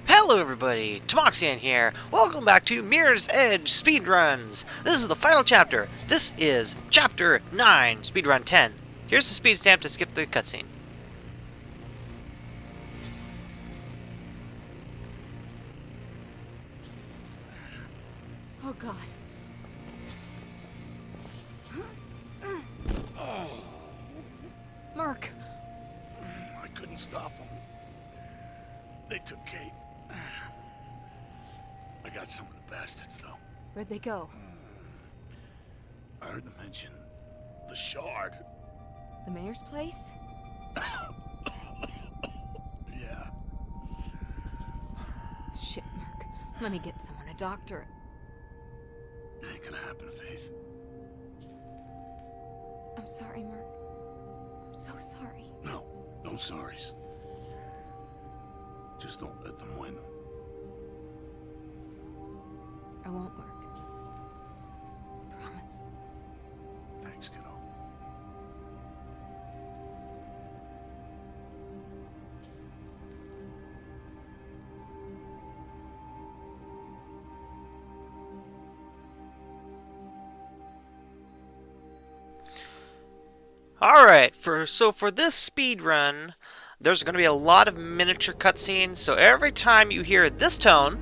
Hello everybody, Tomoxian here. Welcome back to Mirror's Edge Speedruns. This is the final chapter. This is Chapter 9, Speedrun 10. Here's the speed stamp to skip the cutscene. Oh God. Mark. I couldn't stop them. They took Kate. I got some of the bastards, though. Where'd they go? I heard them mention the Shard. The mayor's place? Yeah. Shit, Mark. Let me get someone, a doctor. It ain't gonna happen, Faith. I'm sorry, Mark. I'm so sorry. No sorries. Just don't let them win. I won't, Mark. I promise. Thanks, kiddo. Alright, so for this speed run, there's going to be a lot of miniature cutscenes, so every time you hear this tone,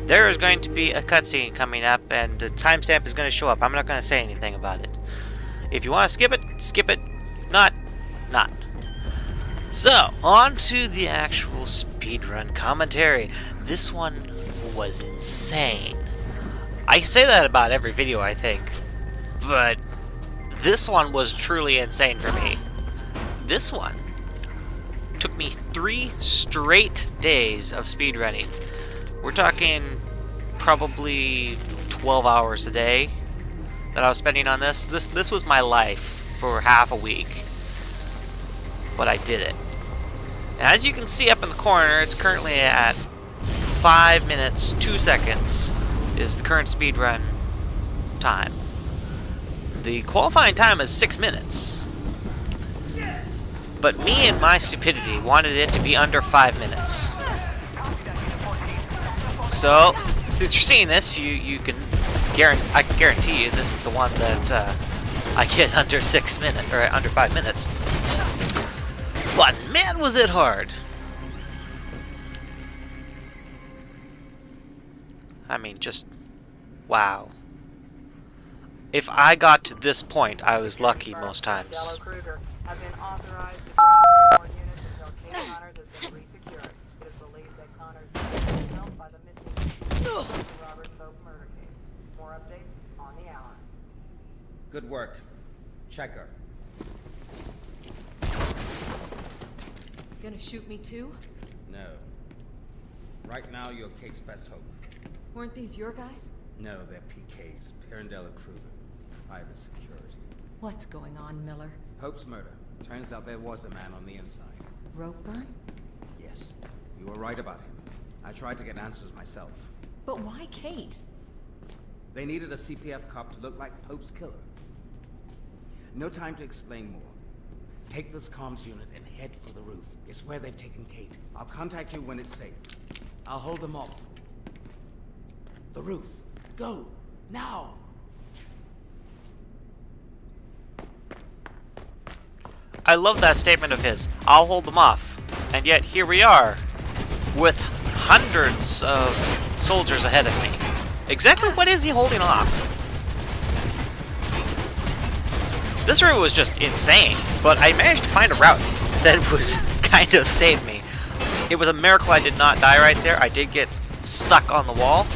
there is going to be a cutscene coming up, and the timestamp is going to show up. I'm not going to say anything about it. If you want to skip it, skip it. Not. So, on to the actual speedrun commentary. This one was insane. I say that about every video, I think, but this one was truly insane for me. This one took me 3 straight days of speedrunning. We're talking probably 12 hours a day that I was spending on this. This was my life for half a week. But I did it. And as you can see up in the corner, it's currently at 5 minutes, 2 seconds is the current speedrun time. The qualifying time is 6 minutes. But me and my stupidity wanted it to be under 5 minutes. So, since you're seeing this, I can guarantee you this is the one that I get under 6 minutes, or under 5 minutes. But man, was it hard! I mean, just wow. If I got to this point, I was lucky most times. Good work. Checker. Gonna shoot me too? No. Right now, you're Kate's best hope. Weren't these your guys? No, they're PK's. Pirandella Kruger. Private security. What's going on, Miller? Pope's murder. Turns out there was a man on the inside. Rope burn? Yes. You were right about him. I tried to get answers myself. But why Kate? They needed a CPF cop to look like Pope's killer. No time to explain more. Take this comms unit and head for the roof. It's where they've taken Kate. I'll contact you when it's safe. I'll hold them off. The roof. Go! Now! I love that statement of his. I'll hold them off. And yet here we are, with hundreds of soldiers ahead of me. Exactly what is he holding off? This route was just insane, but I managed to find a route that would kind of save me. It was a miracle I did not die right there. I did get stuck on the wall.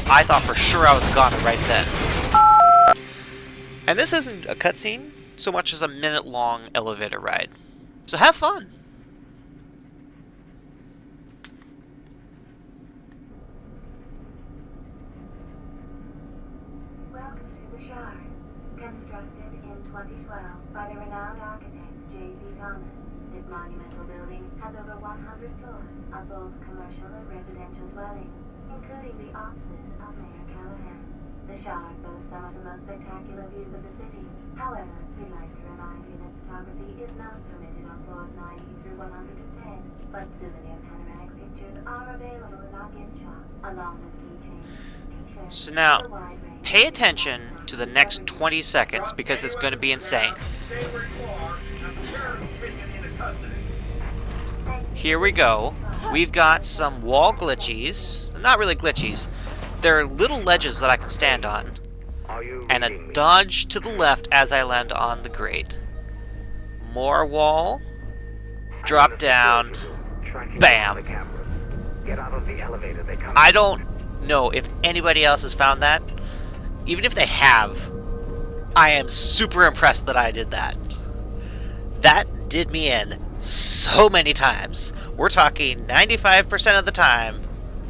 I thought for sure I was a goner right then. And this isn't a cutscene so much as a minute-long elevator ride. So have fun! Welcome to the Shard, constructed in 2012 by the renowned architect J.C. Thomas. This monumental building has over 100 floors of both commercial and residential dwellings, including the offices of Mayor Callahan. The Shard boasts some of the most spectacular views of the city. However, we'd like to remind you that photography is not permitted on floors 90 through 110, but souvenir panoramic pictures are available in our gift shop, along with keychains. So now, pay attention to the next 20 seconds because it's going to be insane. Here we go. We've got some wall glitchies. Not really glitchies. They're little ledges that I can stand on. And a dodge to the left as I land on the grate. More wall. Drop down. Bam. I don't know if anybody else has found that. Even if they have, I am super impressed that I did that. That did me in so many times. We're talking 95% of the time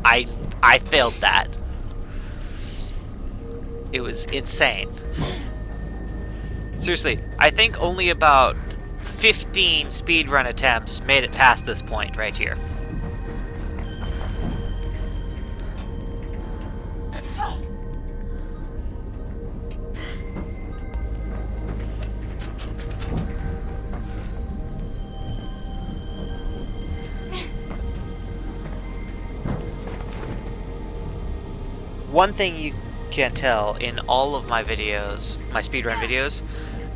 I failed that. It was insane. Seriously, I think only about 15 speedrun attempts made it past this point right here. One thing you can tell in all of my videos, my speedrun videos,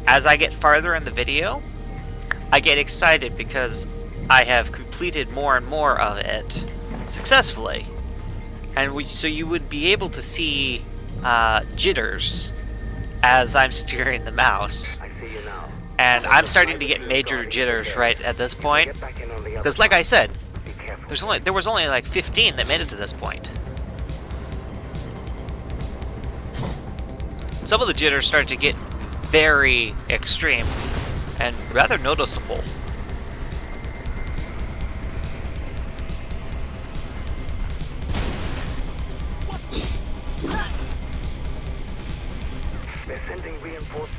as I get farther in the video, I get excited because I have completed more and more of it successfully. And so you would be able to see jitters as I'm steering the mouse. And I'm starting to get major jitters right at this point. Because like I said, there was only like 15 that made it to this point. Some of the jitters started to get very extreme and rather noticeable. They're sending reinforcements.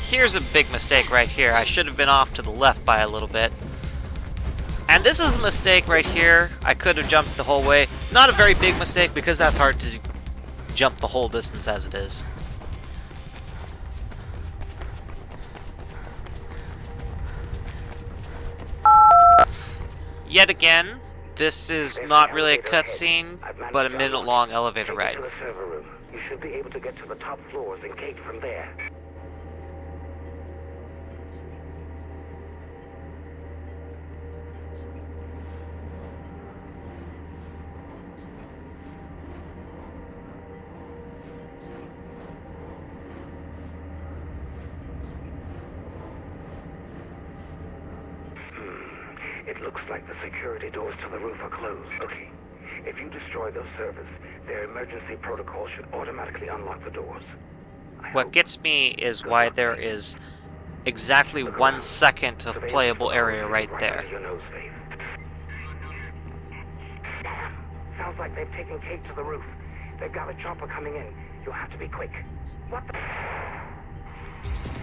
Here's a big mistake right here. I should have been off to the left by a little bit. And this is a mistake right here. I could have jumped the whole way. Not a very big mistake because that's hard to jump the whole distance as it is. Yet again, this is not really a cutscene, but a minute-long elevator ride. You should be able to get to the top floors and gate from there. It looks like the security doors to the roof are closed. Okay. If you destroy those servers, their emergency protocol should automatically unlock the doors. What gets me is why there is exactly 1 second of playable area right there. Damn. Sounds like they've taken Kate to the roof. They've got a chopper coming in. You'll have to be quick. What the...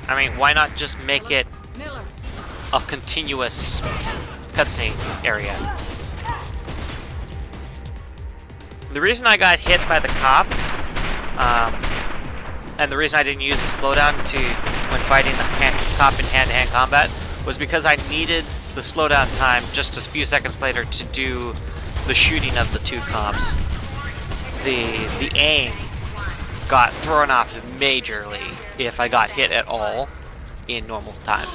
I mean, why not just make it a continuous cutscene area? The reason I got hit by the cop, and the reason I didn't use the slowdown when fighting the cop in hand-to-hand combat, was because I needed the slowdown time just a few seconds later to do the shooting of the two cops. The aim got thrown off majorly if I got hit at all in normal time.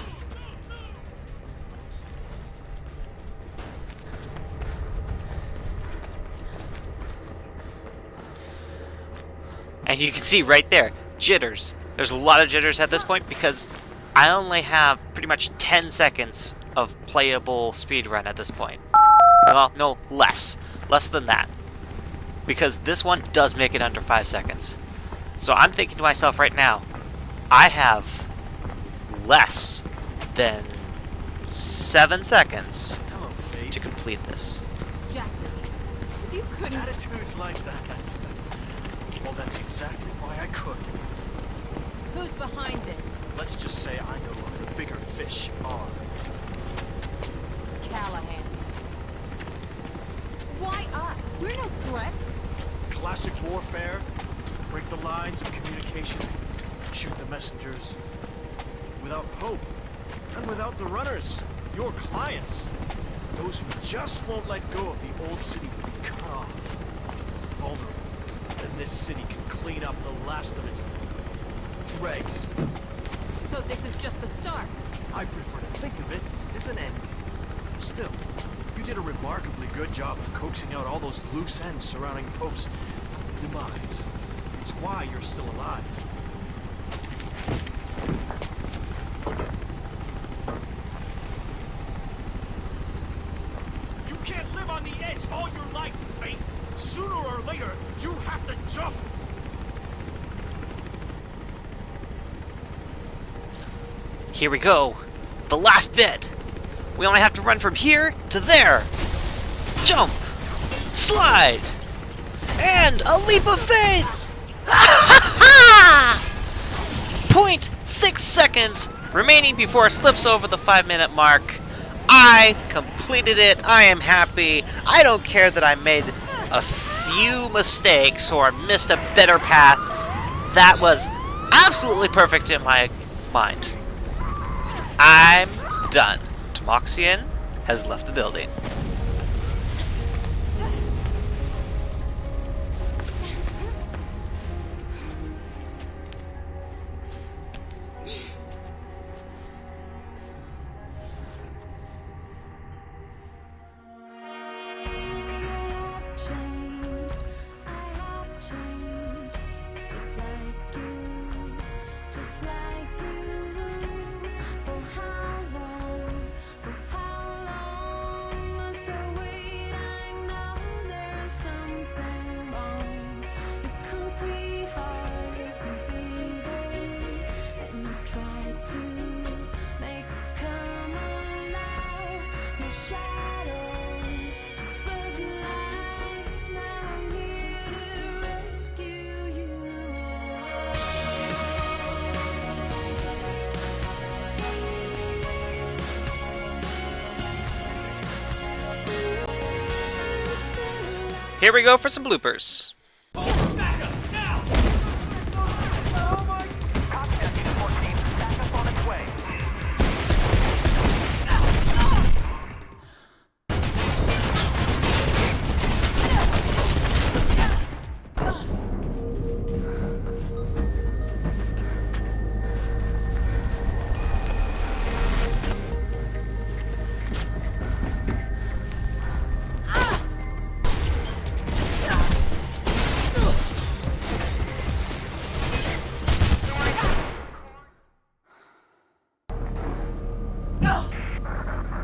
And you can see right there, jitters. There's a lot of jitters at this point because I only have pretty much 10 seconds of playable speedrun at this point. Well, no, less than that. Because this one does make it under 5 seconds. So I'm thinking to myself right now, I have less than 7 seconds to complete this. Jack, if you couldn't... Attitudes like that. Well, that's exactly why I could. Who's behind this? Let's just say I know who the bigger fish are. Callahan. Why us? We're no threat. Classic warfare. Break the lines of communication. Shoot the messengers. Without hope. And without the runners. Your clients. Those who just won't let go of the old city will be cut off. Vulnerable. And this city can clean up the last of its dregs. So this is just the start. I prefer to think of it as an end. Still, you did a remarkably good job of coaxing out all those loose ends surrounding Pope's demise. It's why you're still alive. You can't live on the edge all your life, mate. Sooner or later, you have to jump. Here we go. The last bit. We only have to run from here to there. Jump. Slide. And a leap of faith. 0.6 seconds remaining before it slips over the 5-minute mark. I completed it. I am happy. I don't care that I made a few mistakes or missed a better path. That was absolutely perfect in my mind. I'm done. Tomoxian has left the building. Here we go for some bloopers.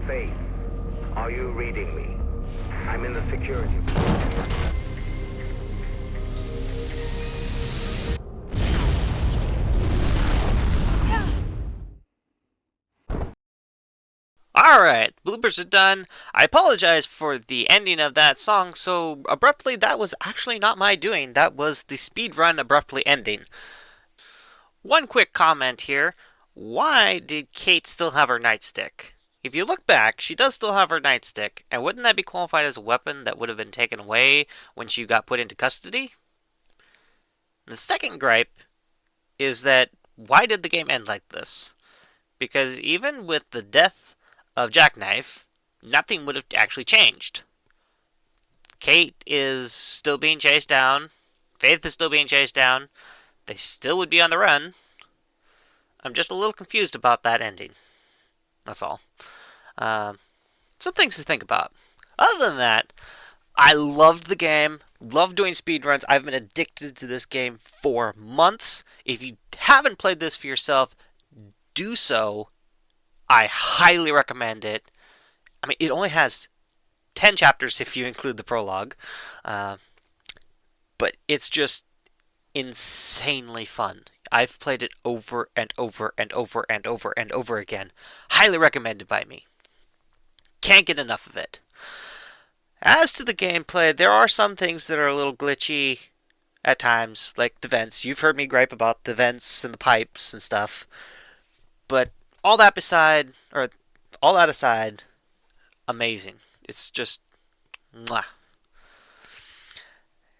Faith, are you reading me? I'm in the security. Alright, bloopers are done. I apologize for the ending of that song so abruptly. That was actually not my doing. That was the speedrun abruptly ending. One quick comment here. Why did Kate still have her nightstick? If you look back, she does still have her nightstick, and wouldn't that be qualified as a weapon that would have been taken away when she got put into custody? The second gripe is that why did the game end like this? Because even with the death of Jackknife, nothing would have actually changed. Kate is still being chased down. Faith is still being chased down. They still would be on the run. I'm just a little confused about that ending. That's all. Some things to think about. Other than that, I loved the game. Loved doing speedruns. I've been addicted to this game for months. If you haven't played this for yourself, do so. I highly recommend it. I mean, it only has 10 chapters if you include the prologue. But it's just insanely fun. I've played it over and over and over and over and over again. Highly recommended by me. Can't get enough of it. As to the gameplay, there are some things that are a little glitchy. at times, like the vents. You've heard me gripe about the vents and the pipes and stuff. But all that aside, amazing. It's just mwah.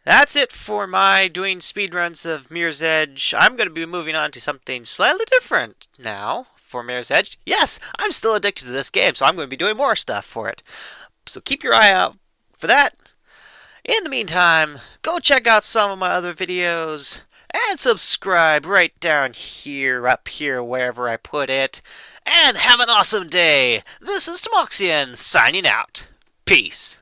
That's it for my doing speedruns of Mirror's Edge. I'm going to be moving on to something slightly different now for Mirror's Edge. Yes, I'm still addicted to this game, so I'm going to be doing more stuff for it. So keep your eye out for that. In the meantime, go check out some of my other videos and subscribe right down here, up here, wherever I put it. And have an awesome day. This is Tomoxian signing out. Peace.